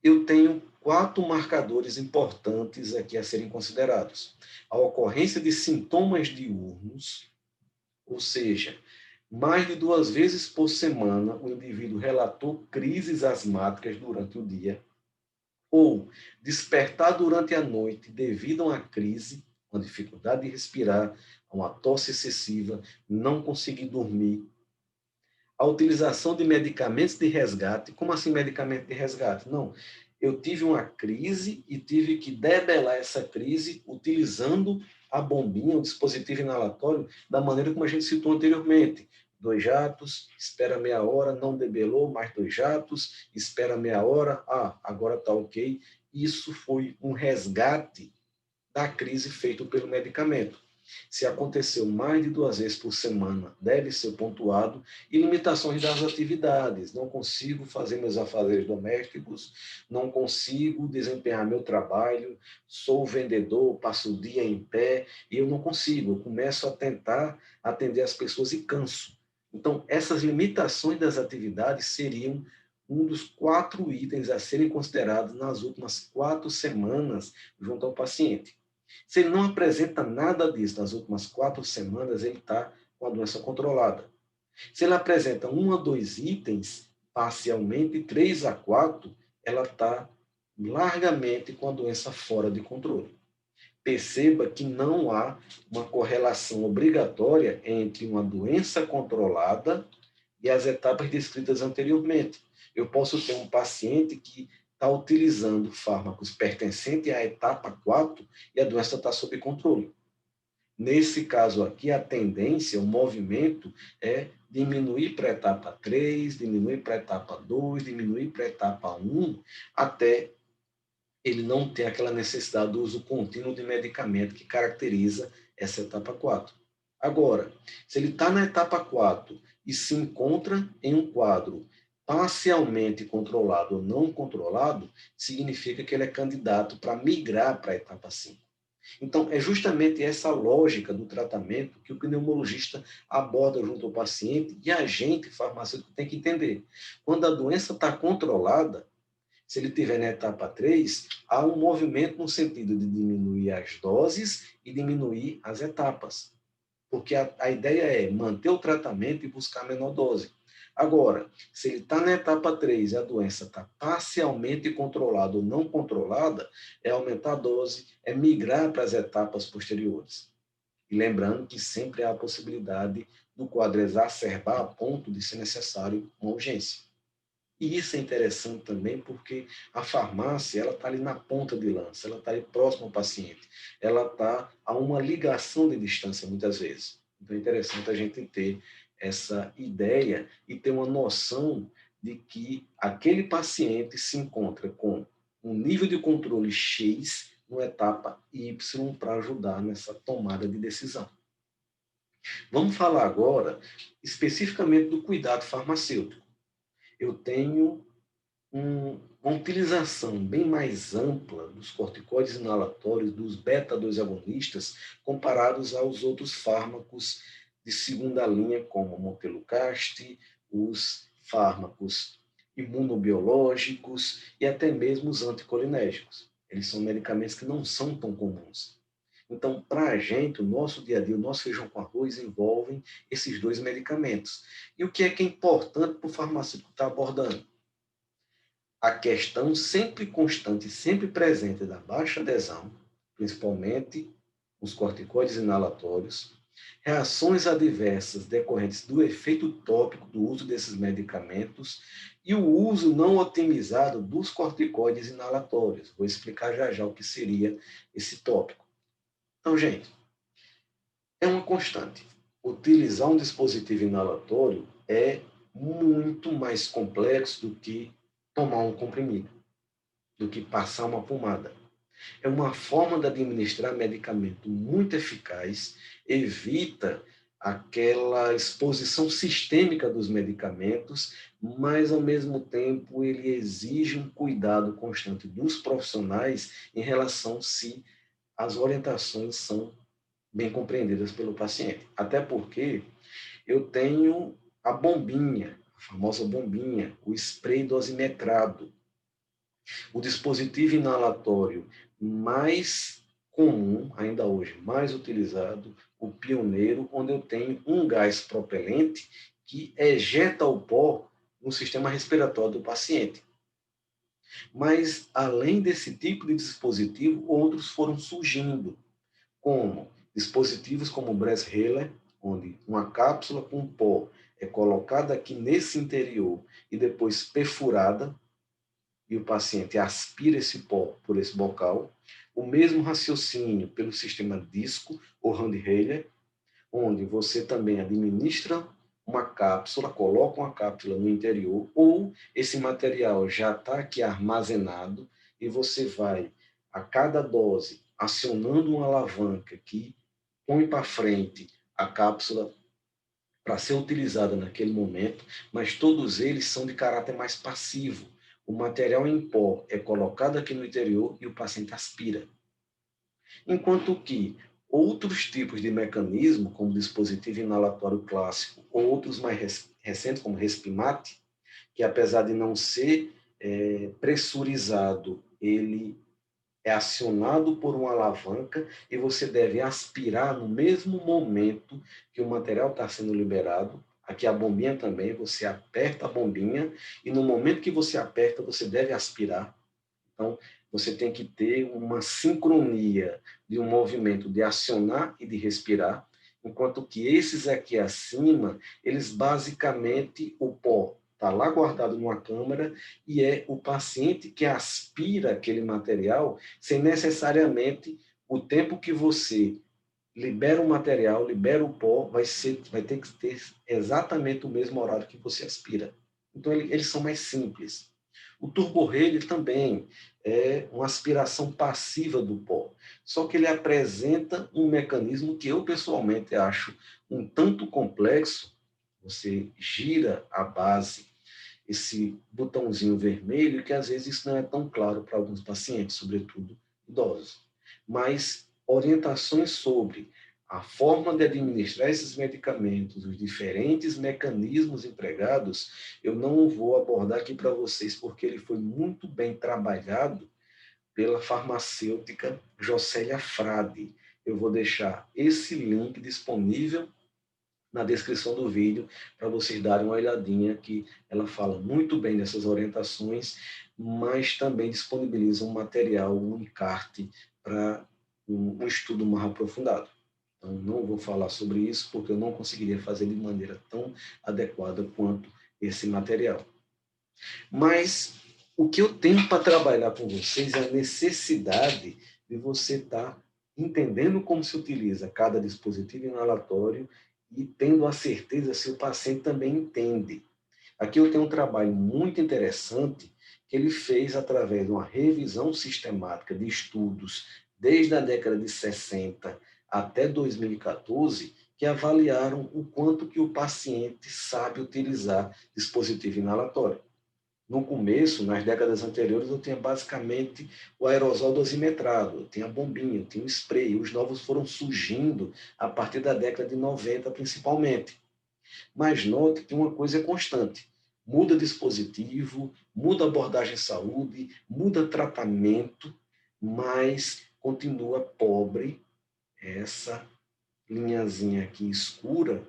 eu tenho 4 marcadores importantes aqui a serem considerados. A ocorrência de sintomas diurnos, ou seja, mais de 2 vezes por semana o indivíduo relatou crises asmáticas durante o dia, ou despertar durante a noite devido a uma crise, uma dificuldade de respirar, uma tosse excessiva, não conseguir dormir. A utilização de medicamentos de resgate. Como assim medicamento de resgate? Não, eu tive uma crise e tive que debelar essa crise utilizando a bombinha, o dispositivo inalatório, da maneira como a gente citou anteriormente. 2 jatos, espera meia hora, não debelou, mais 2 jatos, espera meia hora, agora está ok. Isso foi um resgate da crise feito pelo medicamento. Se aconteceu mais de 2 vezes por semana, deve ser pontuado, e limitações das atividades. Não consigo fazer meus afazeres domésticos, não consigo desempenhar meu trabalho, sou vendedor, passo o dia em pé, e eu não consigo. Eu começo a tentar atender as pessoas e canso. Então, essas limitações das atividades seriam um dos 4 itens a serem considerados nas últimas 4 semanas junto ao paciente. Se ele não apresenta nada disso nas últimas 4 semanas, ele está com a doença controlada. Se ele apresenta 1 a 2 itens, parcialmente 3 a 4, ela está largamente com a doença fora de controle. Perceba que não há uma correlação obrigatória entre uma doença controlada e as etapas descritas anteriormente. Eu posso ter um paciente que está utilizando fármacos pertencentes à etapa 4 e a doença está sob controle. Nesse caso aqui, a tendência, o movimento é diminuir para a etapa 3, diminuir para a etapa 2, diminuir para a etapa 1, até ele não ter aquela necessidade do uso contínuo de medicamento que caracteriza essa etapa 4. Agora, se ele está na etapa 4 e se encontra em um quadro parcialmente controlado ou não controlado, significa que ele é candidato para migrar para a etapa 5. Então, é justamente essa lógica do tratamento que o pneumologista aborda junto ao paciente e a gente, farmacêutico, tem que entender. Quando a doença está controlada, se ele estiver na etapa 3, há um movimento no sentido de diminuir as doses e diminuir as etapas. Porque a ideia é manter o tratamento e buscar a menor dose. Agora, se ele está na etapa 3 e a doença está parcialmente controlada ou não controlada, é aumentar a dose, é migrar para as etapas posteriores. E lembrando que sempre há a possibilidade do quadro exacerbar a ponto de ser necessário uma urgência. E isso é interessante também porque a farmácia ela está ali na ponta de lança, ela está ali próximo ao paciente, ela está a uma ligação de distância muitas vezes. Então é interessante a gente ter essa ideia e ter uma noção de que aquele paciente se encontra com um nível de controle X numa etapa Y para ajudar nessa tomada de decisão. Vamos falar agora especificamente do cuidado farmacêutico. Eu tenho uma utilização bem mais ampla dos corticoides inalatórios, dos beta-2 agonistas, comparados aos outros fármacos de segunda linha, como o montelukast, os fármacos imunobiológicos e até mesmo os anticolinérgicos. Eles são medicamentos que não são tão comuns. Então, para a gente, o nosso dia a dia, o nosso feijão com arroz envolvem esses 2 medicamentos. E o que é importante para o farmacêutico estar abordando? A questão sempre constante, sempre presente da baixa adesão, principalmente os corticoides inalatórios, reações adversas decorrentes do efeito tópico do uso desses medicamentos e o uso não otimizado dos corticoides inalatórios. Vou explicar já já o que seria esse tópico. Então, gente, é uma constante. Utilizar um dispositivo inalatório é muito mais complexo do que tomar um comprimido, do que passar uma pomada. É uma forma de administrar medicamento muito eficaz, evita aquela exposição sistêmica dos medicamentos, mas, ao mesmo tempo, ele exige um cuidado constante dos profissionais em relação se as orientações são bem compreendidas pelo paciente. Até porque eu tenho a bombinha, a famosa bombinha, o spray dosimetrado, o dispositivo inalatório mais comum, ainda hoje, mais utilizado, o pioneiro, onde eu tenho um gás propelente que ejeta o pó no sistema respiratório do paciente. Mas, além desse tipo de dispositivo, outros foram surgindo, como dispositivos como o Breezhaler, onde uma cápsula com pó é colocada aqui nesse interior e depois perfurada, e o paciente aspira esse pó por esse bocal. O mesmo raciocínio pelo sistema disco ou handheld, onde você também administra uma cápsula, coloca uma cápsula no interior, ou esse material já está aqui armazenado e você vai, a cada dose, acionando uma alavanca que põe para frente a cápsula para ser utilizada naquele momento, mas todos eles são de caráter mais passivo. O material em pó é colocado aqui no interior e o paciente aspira. Enquanto que outros tipos de mecanismo, como o dispositivo inalatório clássico, ou outros mais recentes, como o Respimat, que apesar de não ser pressurizado, ele é acionado por uma alavanca e você deve aspirar no mesmo momento que o material está sendo liberado. Aqui a bombinha também, você aperta a bombinha e no momento que você aperta, você deve aspirar. Então, você tem que ter uma sincronia de um movimento de acionar e de respirar, enquanto que esses aqui acima, eles basicamente, o pó está lá guardado numa câmara e é o paciente que aspira aquele material sem necessariamente o tempo que você libera o material, libera o pó, vai ter que ter exatamente o mesmo horário que você aspira. Então, eles são mais simples. O turborrelho também é uma aspiração passiva do pó, só que ele apresenta um mecanismo que eu pessoalmente acho um tanto complexo. Você gira a base, esse botãozinho vermelho, que às vezes isso não é tão claro para alguns pacientes, sobretudo idosos. Mas orientações sobre a forma de administrar esses medicamentos, os diferentes mecanismos empregados, eu não vou abordar aqui para vocês, porque ele foi muito bem trabalhado pela farmacêutica Jocélia Frade. Eu vou deixar esse link disponível na descrição do vídeo para vocês darem uma olhadinha, que ela fala muito bem dessas orientações, mas também disponibiliza um material, um encarte para um estudo mais aprofundado. Então, não vou falar sobre isso, porque eu não conseguiria fazer de maneira tão adequada quanto esse material. Mas o que eu tenho para trabalhar com vocês é a necessidade de você estar entendendo como se utiliza cada dispositivo inalatório e tendo a certeza se o paciente também entende. Aqui eu tenho um trabalho muito interessante que ele fez através de uma revisão sistemática de estudos desde a década de 60 até 2014, que avaliaram o quanto que o paciente sabe utilizar dispositivo inalatório. No começo, nas décadas anteriores, eu tinha basicamente o aerosol dosimetrado, eu tinha a bombinha, eu tinha o spray. Os novos foram surgindo a partir da década de 90, principalmente. Mas note que uma coisa é constante. Muda dispositivo, muda abordagem de saúde, muda tratamento, mas continua pobre essa linhazinha aqui escura,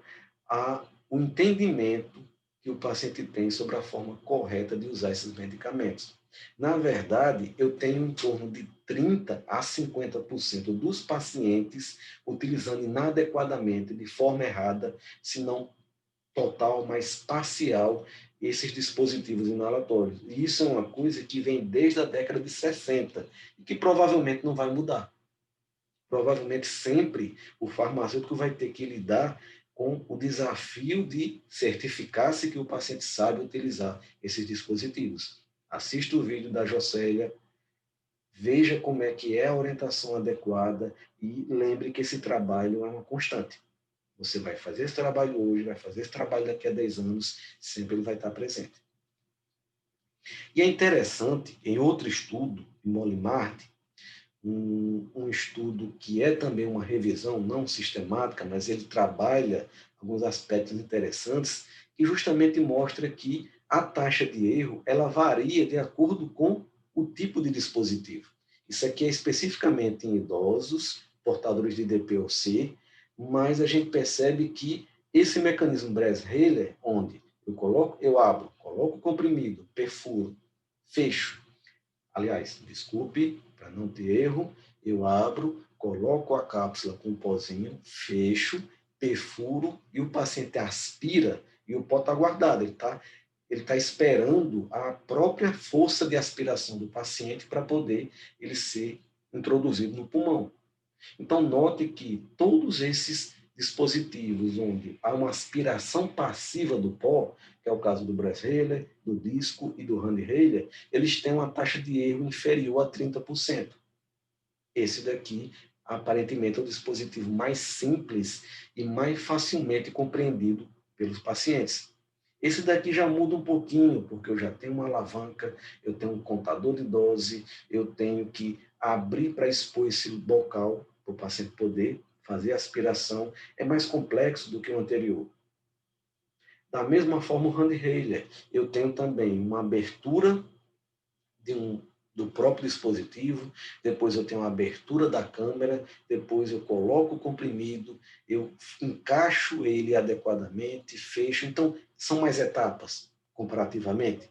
o entendimento que o paciente tem sobre a forma correta de usar esses medicamentos. Na verdade, eu tenho em torno de 30% a 50% dos pacientes utilizando inadequadamente, de forma errada, se não total, mas parcial, esses dispositivos inalatórios. E isso é uma coisa que vem desde a década de 60 e que provavelmente não vai mudar. Provavelmente sempre o farmacêutico vai ter que lidar com o desafio de certificar-se que o paciente sabe utilizar esses dispositivos. Assista o vídeo da Jocélia, veja como é que é a orientação adequada e lembre que esse trabalho é uma constante. Você vai fazer esse trabalho hoje, vai fazer esse trabalho daqui a 10 anos, sempre ele vai estar presente. E é interessante, em outro estudo, em Molimart, um estudo que é também uma revisão não sistemática, mas ele trabalha alguns aspectos interessantes, que justamente mostra que a taxa de erro ela varia de acordo com o tipo de dispositivo. Isso aqui é especificamente em idosos, portadores de DPOC, mas a gente percebe que esse mecanismo Bresheller, onde eu abro, coloco o comprimido, perfuro, fecho. Aliás, desculpe, para não ter erro, eu abro, coloco a cápsula com o pozinho, fecho, perfuro e o paciente aspira e o pó está guardado. Ele tá esperando a própria força de aspiração do paciente para poder ele ser introduzido no pulmão. Então, note que todos esses dispositivos onde há uma aspiração passiva do pó, que é o caso do Bresheller, do disco e do Handheiler, eles têm uma taxa de erro inferior a 30%. Esse daqui, aparentemente, é o dispositivo mais simples e mais facilmente compreendido pelos pacientes. Esse daqui já muda um pouquinho, porque eu já tenho uma alavanca, eu tenho um contador de dose, eu tenho que abrir para expor esse bocal para o paciente poder fazer a aspiração. É mais complexo do que o anterior. Da mesma forma, o Handheiler, eu tenho também uma abertura do próprio dispositivo, depois eu tenho a abertura da câmera, depois eu coloco o comprimido, eu encaixo ele adequadamente, fecho. Então, são mais etapas comparativamente.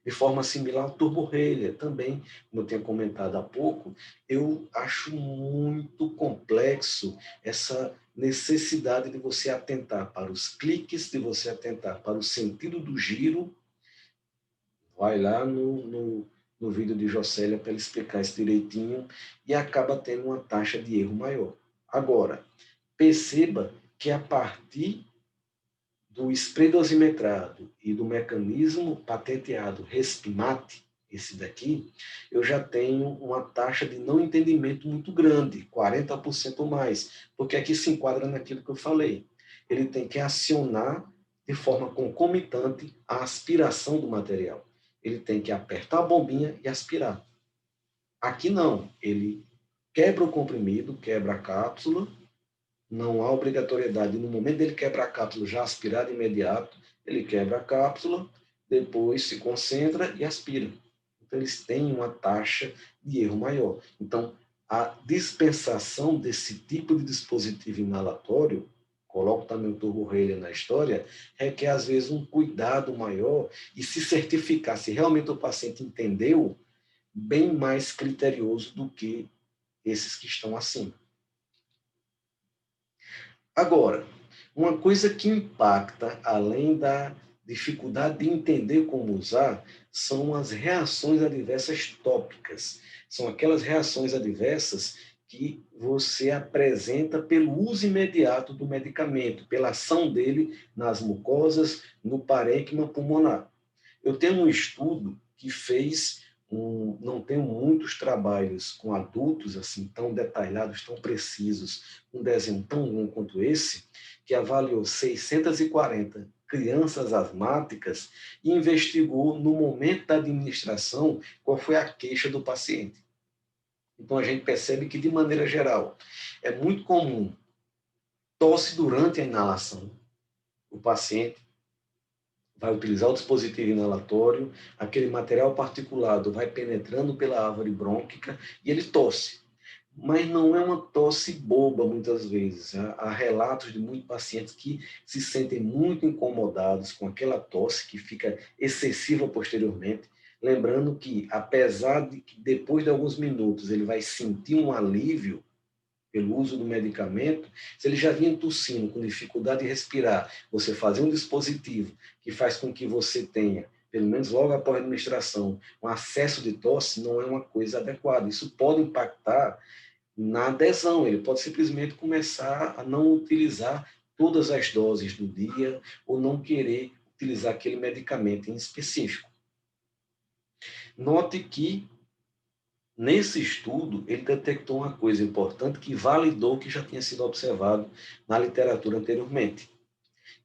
De forma similar ao Turbo-Heiler também, como eu tinha comentado há pouco, eu acho muito complexo essa necessidade de você atentar para os cliques, de você atentar para o sentido do giro. Vai lá no vídeo de Jocélia para ele explicar isso direitinho e acaba tendo uma taxa de erro maior. Agora, perceba que a partir do spray dosimetrado e do mecanismo patenteado Respimat, esse daqui, eu já tenho uma taxa de não entendimento muito grande, 40% ou mais, porque aqui se enquadra naquilo que eu falei. Ele tem que acionar de forma concomitante a aspiração do material. Ele tem que apertar a bombinha e aspirar. Aqui não, ele quebra o comprimido, quebra a cápsula, não há obrigatoriedade, no momento dele quebrar a cápsula, já aspirar de imediato, ele quebra a cápsula, depois se concentra e aspira. Então, eles têm uma taxa de erro maior. Então, a dispensação desse tipo de dispositivo inalatório, coloco também o Turbo-Heiler na história, requer, às vezes, um cuidado maior e se certificar se realmente o paciente entendeu, bem mais criterioso do que esses que estão acima. Agora, uma coisa que impacta, além da dificuldade de entender como usar, são as reações adversas tópicas. São aquelas reações adversas que você apresenta pelo uso imediato do medicamento, pela ação dele nas mucosas, no parênquima pulmonar. Eu tenho um estudo que fez não tenho muitos trabalhos com adultos assim tão detalhados, tão precisos, um desenho tão bom quanto esse, que avaliou 640 crianças asmáticas e investigou no momento da administração qual foi a queixa do paciente. Então a gente percebe que, de maneira geral, é muito comum tosse durante a inalação. O paciente vai utilizar o dispositivo inalatório, aquele material particulado vai penetrando pela árvore brônquica e ele tosse. Mas não é uma tosse boba, muitas vezes. Há relatos de muitos pacientes que se sentem muito incomodados com aquela tosse que fica excessiva posteriormente. Lembrando que, apesar de que depois de alguns minutos ele vai sentir um alívio pelo uso do medicamento, se ele já vinha tossindo, com dificuldade de respirar, você fazer um dispositivo que faz com que você tenha, pelo menos logo após a administração, um acesso de tosse, não é uma coisa adequada. Isso pode impactar na adesão, ele pode simplesmente começar a não utilizar todas as doses do dia ou não querer utilizar aquele medicamento em específico. Note que, nesse estudo, ele detectou uma coisa importante que validou o que já tinha sido observado na literatura anteriormente,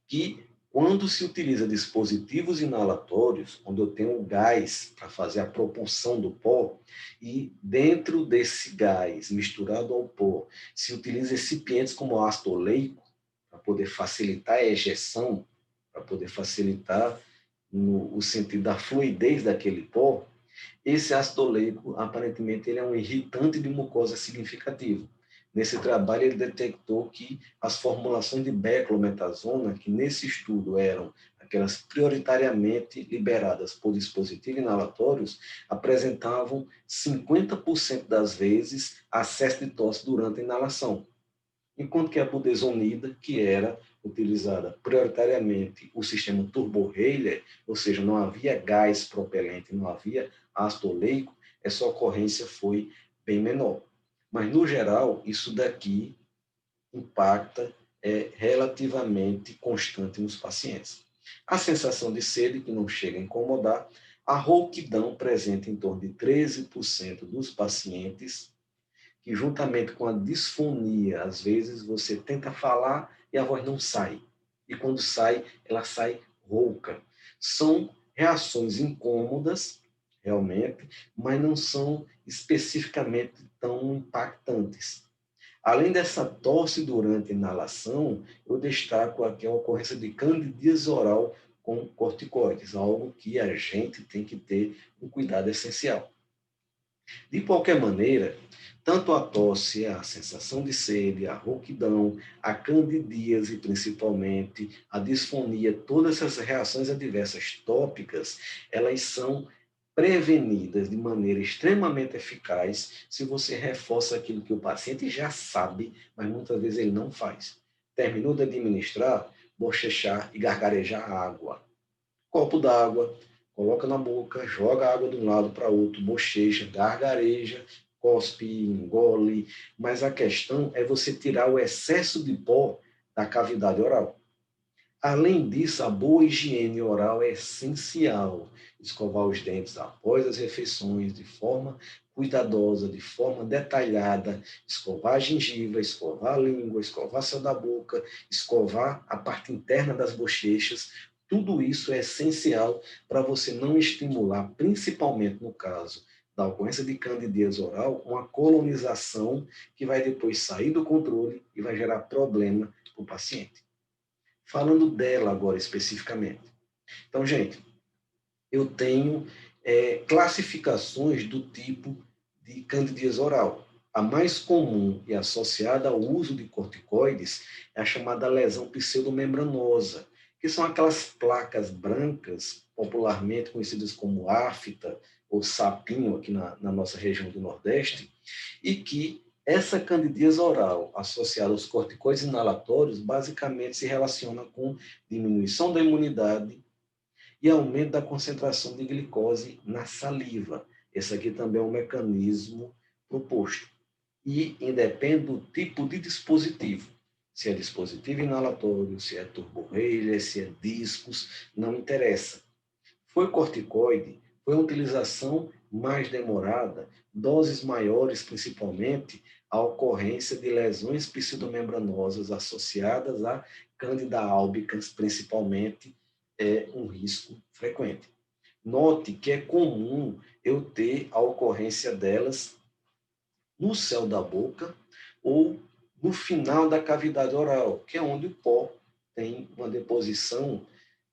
que quando se utiliza dispositivos inalatórios, onde eu tenho o gás para fazer a propulsão do pó, e dentro desse gás misturado ao pó, se utiliza recipientes como ácido oleico, para poder facilitar a ejeção, para poder facilitar no sentido da fluidez daquele pó, esse ácido oleico, aparentemente, ele é um irritante de mucosa significativo. Nesse trabalho, ele detectou que as formulações de beclometasona, que nesse estudo eram aquelas prioritariamente liberadas por dispositivos inalatórios, apresentavam 50% das vezes acesso de tosse durante a inalação. Enquanto que a budesonida, que era utilizada prioritariamente o sistema turbo-Hayler, ou seja, não havia gás propelente, não havia ácido oleico, essa ocorrência foi bem menor. Mas, no geral, isso daqui impacta relativamente constante nos pacientes. A sensação de sede, que não chega a incomodar, a rouquidão presente em torno de 13% dos pacientes, que juntamente com a disfonia, às vezes você tenta falar e a voz não sai. E quando sai, ela sai rouca. São reações incômodas, realmente, mas não são especificamente tão impactantes. Além dessa tosse durante a inalação, eu destaco aqui a ocorrência de candidíase oral com corticoides, algo que a gente tem que ter um cuidado essencial. De qualquer maneira, tanto a tosse, a sensação de sede, a rouquidão, a candidíase, principalmente, a disfonia, todas essas reações adversas tópicas, elas são prevenidas de maneira extremamente eficaz se você reforça aquilo que o paciente já sabe, mas muitas vezes ele não faz. Terminou de administrar, bochechar e gargarejar água. Copo d'água, coloca na boca, joga a água de um lado para outro, bochecha, gargareja, cospe, engole, mas a questão é você tirar o excesso de pó da cavidade oral. Além disso, a boa higiene oral é essencial. Escovar os dentes após as refeições de forma cuidadosa, de forma detalhada, escovar a gengiva, escovar a língua, escovar o céu da boca, escovar a parte interna das bochechas. Tudo isso é essencial para você não estimular, principalmente no caso da ocorrência de candidíase oral, uma colonização que vai depois sair do controle e vai gerar problema para o paciente. Falando dela agora especificamente. Então, gente, eu tenho classificações do tipo de candidíase oral. A mais comum e associada ao uso de corticoides é a chamada lesão pseudomembranosa, que são aquelas placas brancas, popularmente conhecidas como afta ou sapinho aqui na nossa região do Nordeste, e que essa candidíase oral associada aos corticoides inalatórios basicamente se relaciona com diminuição da imunidade e aumento da concentração de glicose na saliva. Esse aqui também é um mecanismo proposto. E independe do tipo de dispositivo. Se é dispositivo inalatório, se é turbo-Hayler, se é discos, não interessa. Foi corticoide, foi uma utilização mais demorada, doses maiores principalmente, a ocorrência de lesões pseudomembranosas associadas a Candida albicans, principalmente, é um risco frequente. Note que é comum eu ter a ocorrência delas no céu da boca ou no final da cavidade oral, que é onde o pó tem uma deposição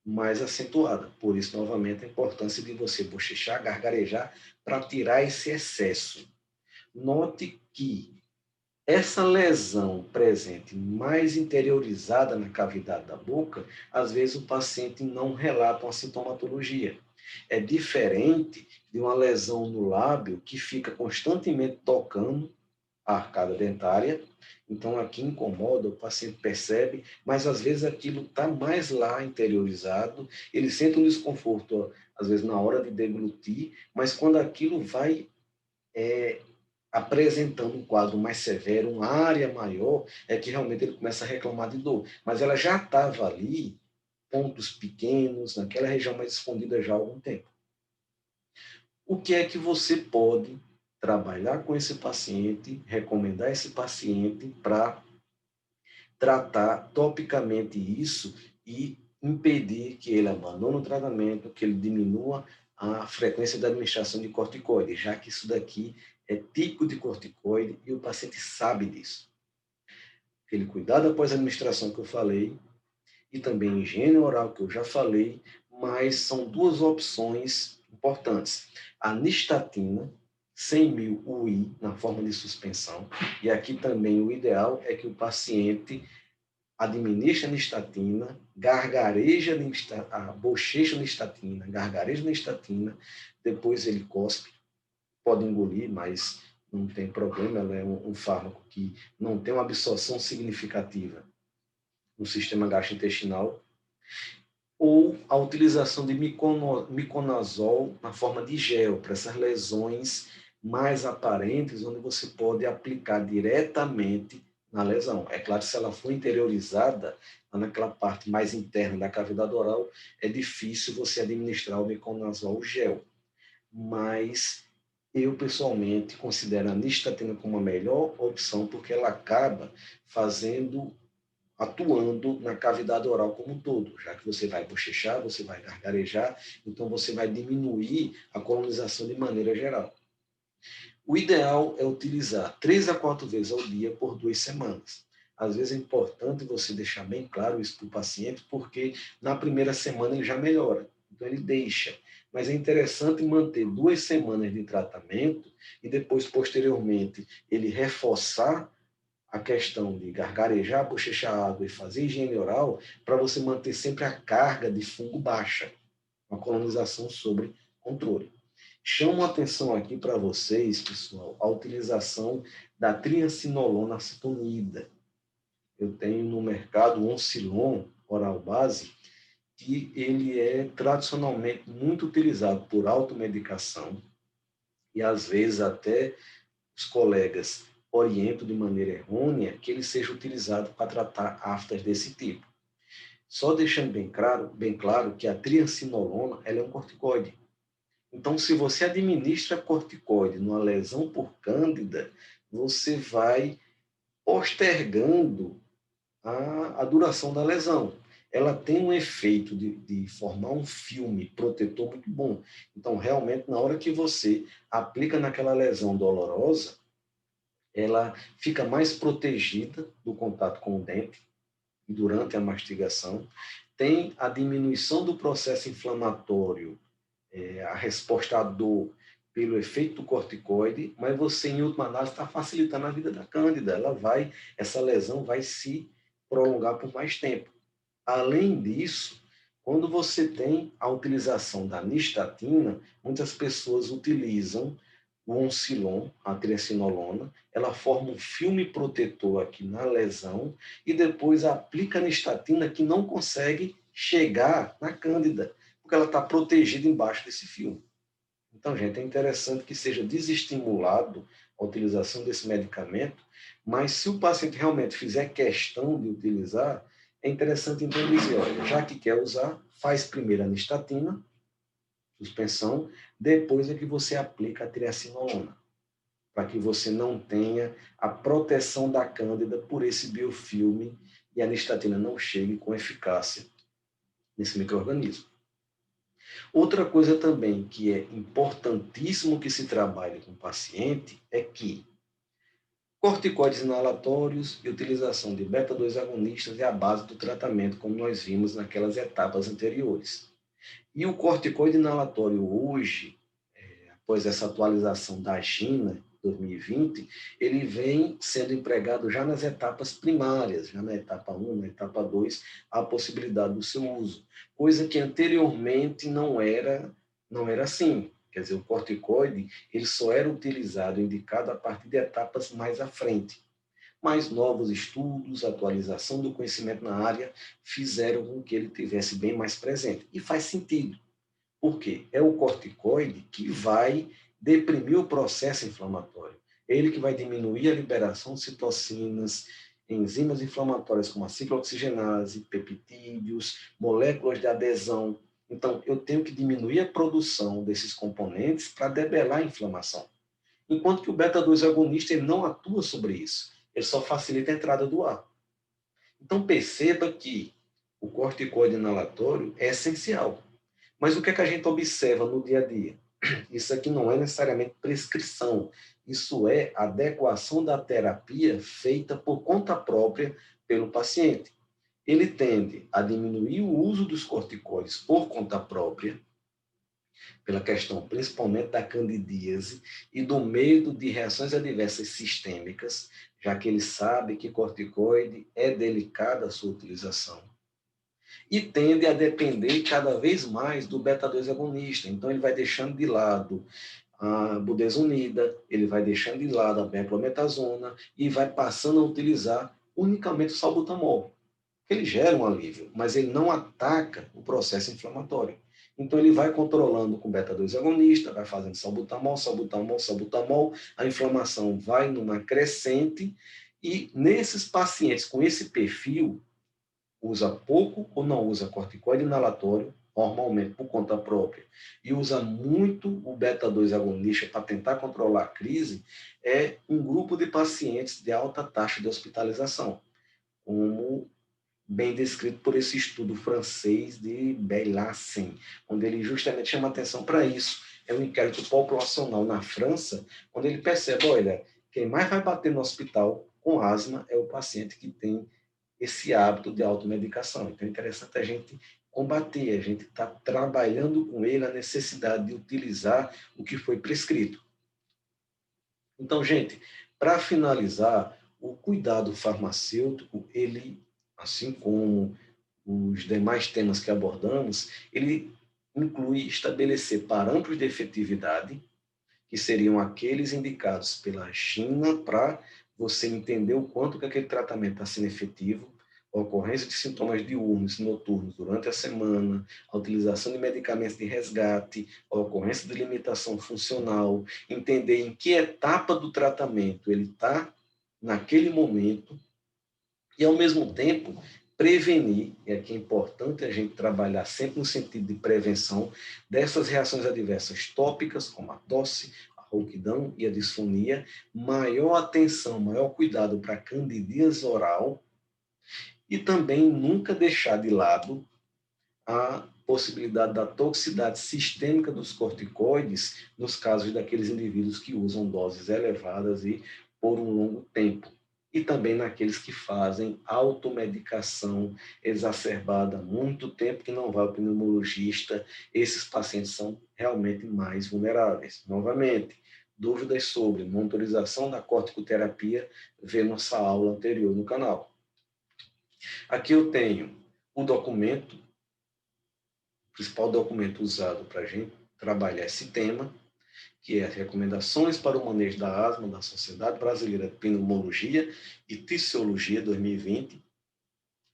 mais acentuada. Por isso, novamente, a importância de você bochechar, gargarejar, para tirar esse excesso. Note que essa lesão presente mais interiorizada na cavidade da boca, às vezes o paciente não relata uma sintomatologia. É diferente de uma lesão no lábio que fica constantemente tocando a arcada dentária, então aqui incomoda, o paciente percebe, mas às vezes aquilo está mais lá interiorizado, ele sente um desconforto, às vezes na hora de deglutir, mas quando aquilo vai apresentando um quadro mais severo, uma área maior, é que realmente ele começa a reclamar de dor. Mas ela já estava ali, pontos pequenos, naquela região mais escondida já há algum tempo. O que é que você pode trabalhar com esse paciente, recomendar esse paciente para tratar topicamente isso e impedir que ele abandone o tratamento, que ele diminua a frequência da administração de corticoide, já que isso daqui é típico de corticoide e o paciente sabe disso. Aquele cuidado após a administração que eu falei, e também higiene oral, que eu já falei, mas são duas opções importantes. A nistatina, 100 mil UI, na forma de suspensão, e aqui também o ideal é que o paciente administra nistatina, gargareja bochecha nistatina, gargareja nistatina, depois ele cospe, pode engolir, mas não tem problema, ela é um fármaco que não tem uma absorção significativa no sistema gastrointestinal, ou a utilização de miconazol na forma de gel, para essas lesões mais aparentes, onde você pode aplicar diretamente na lesão. É claro que se ela for interiorizada, naquela parte mais interna da cavidade oral, é difícil você administrar o miconazol gel. Mas eu, pessoalmente, considero a nistatina como a melhor opção, porque ela acaba atuando na cavidade oral como um todo, já que você vai bochechar, você vai gargarejar, então você vai diminuir a colonização de maneira geral. O ideal é utilizar 3 a 4 vezes ao dia por 2 semanas. Às vezes é importante você deixar bem claro isso para o paciente, porque na primeira semana ele já melhora, então ele deixa. Mas é interessante manter 2 semanas de tratamento e depois, posteriormente, ele reforçar a questão de gargarejar, bochechar água e fazer higiene oral para você manter sempre a carga de fungo baixa, uma colonização sobre controle. Chamo a atenção aqui para vocês, pessoal, a utilização da triancinolona acetonida. Eu tenho no mercado um Oncilon oral base, que ele é tradicionalmente muito utilizado por automedicação e às vezes até os colegas orientam de maneira errônea que ele seja utilizado para tratar aftas desse tipo. Só deixando bem claro que a triancinolona ela é um corticoide. Então, se você administra corticoide numa lesão por cândida, você vai postergando a duração da lesão. Ela tem um efeito de formar um filme protetor muito bom. Então, realmente, na hora que você aplica naquela lesão dolorosa, ela fica mais protegida do contato com o dente durante a mastigação, tem a diminuição do processo inflamatório, a resposta à dor pelo efeito do corticoide, mas você, em última análise, está facilitando a vida da cândida. Essa lesão vai se prolongar por mais tempo. Além disso, quando você tem a utilização da nistatina, muitas pessoas utilizam o Oncilon, a triacinolona, ela forma um filme protetor aqui na lesão e depois aplica a nistatina que não consegue chegar na cândida, porque ela está protegida embaixo desse filme. Então, gente, é interessante que seja desestimulado a utilização desse medicamento, mas se o paciente realmente fizer questão de utilizar, é interessante então dizer, olha, já que quer usar, faz primeiro a nistatina, suspensão, depois é que você aplica a triacinolona, para que você não tenha a proteção da cândida por esse biofilme e a nistatina não chegue com eficácia nesse micro-organismo. Outra coisa também que é importantíssimo que se trabalhe com o paciente é que corticoides inalatórios e utilização de beta-2 agonistas é a base do tratamento, como nós vimos naquelas etapas anteriores. E o corticoide inalatório hoje, após essa atualização da GINA 2020, ele vem sendo empregado já nas etapas primárias, já na etapa 1, na etapa 2, a possibilidade do seu uso, coisa que anteriormente não era Não era assim. Quer dizer, o corticoide ele só era utilizado, indicado a partir de etapas mais à frente. Mas novos estudos, atualização do conhecimento na área, fizeram com que ele tivesse bem mais presente. E faz sentido. Por quê? É o corticoide que vai deprimir o processo inflamatório. É ele que vai diminuir a liberação de citocinas, enzimas inflamatórias como a ciclooxigenase, peptídeos, moléculas de adesão. Então, eu tenho que diminuir a produção desses componentes para debelar a inflamação. Enquanto que o beta-2 agonista ele não atua sobre isso. Ele só facilita a entrada do ar. Então, perceba que o corticoide inalatório é essencial. Mas o que é que a gente observa no dia a dia? Isso aqui não é necessariamente prescrição, isso é adequação da terapia feita por conta própria pelo paciente. Ele tende a diminuir o uso dos corticoides por conta própria, pela questão principalmente da candidíase e do medo de reações adversas sistêmicas, já que ele sabe que corticoide é delicada a sua utilização e tende a depender cada vez mais do beta-2 agonista. Então, ele vai deixando de lado a budesonida, ele vai deixando de lado a beclometasona e vai passando a utilizar unicamente o salbutamol. Ele gera um alívio, mas ele não ataca o processo inflamatório. Então, ele vai controlando com beta-2 agonista, vai fazendo salbutamol, salbutamol, salbutamol, a inflamação vai numa crescente e nesses pacientes com esse perfil, usa pouco ou não usa corticoide inalatório, normalmente por conta própria, e usa muito o beta-2 agonista para tentar controlar a crise, é um grupo de pacientes de alta taxa de hospitalização, como bem descrito por esse estudo francês de Bellassin, onde ele justamente chama atenção para isso. É um inquérito populacional na França, onde ele percebe, olha, quem mais vai bater no hospital com asma é o paciente que tem esse hábito de automedicação. Então é interessante a gente combater, a gente está trabalhando com ele a necessidade de utilizar o que foi prescrito. Então, gente, para finalizar, o cuidado farmacêutico, ele, assim como os demais temas que abordamos, ele inclui estabelecer parâmetros de efetividade, que seriam aqueles indicados pela China para você entender o quanto que aquele tratamento está sendo efetivo, a ocorrência de sintomas diurnos e noturnos durante a semana, a utilização de medicamentos de resgate, a ocorrência de limitação funcional, entender em que etapa do tratamento ele está naquele momento e, ao mesmo tempo, prevenir, e aqui é importante a gente trabalhar sempre no sentido de prevenção dessas reações adversas tópicas, como a tosse, a rouquidão e a disfonia, maior atenção, maior cuidado para a candidíase oral e também nunca deixar de lado a possibilidade da toxicidade sistêmica dos corticoides nos casos daqueles indivíduos que usam doses elevadas e por um longo tempo. E também naqueles que fazem automedicação exacerbada há muito tempo, que não vai ao pneumologista, esses pacientes são realmente mais vulneráveis. Novamente, dúvidas sobre monitorização da corticoterapia, vê nossa aula anterior no canal. Aqui eu tenho o documento, o principal documento usado para a gente trabalhar esse tema, que é as recomendações para o manejo da asma da Sociedade Brasileira de Pneumologia e Ticiologia 2020.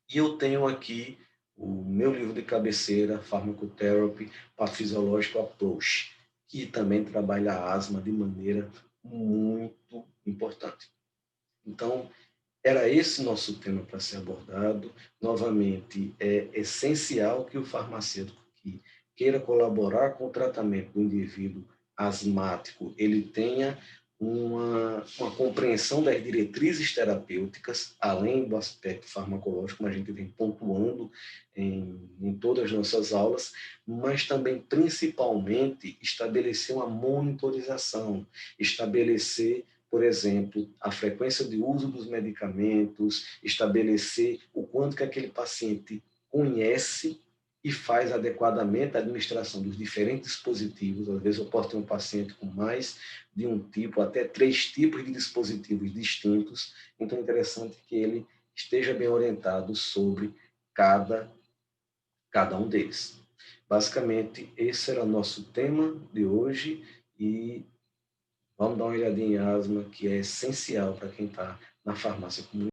E eu tenho aqui o meu livro de cabeceira, Pharmacotherapy Pathophysiological Approach, que também trabalha a asma de maneira muito importante. Então, era esse nosso tema para ser abordado. Novamente, é essencial que o farmacêutico que queira colaborar com o tratamento do indivíduo asmático, ele tenha uma compreensão das diretrizes terapêuticas, além do aspecto farmacológico, como a gente vem pontuando em todas as nossas aulas, mas também, principalmente, estabelecer uma monitorização, estabelecer, por exemplo, a frequência de uso dos medicamentos, estabelecer o quanto que aquele paciente conhece e faz adequadamente a administração dos diferentes dispositivos. Às vezes eu posso ter um paciente com mais de um tipo, até 3 tipos de dispositivos distintos, então é interessante que ele esteja bem orientado sobre cada um deles. Basicamente, esse era o nosso tema de hoje e vamos dar uma olhadinha em asma, que é essencial para quem está na farmácia comunitária.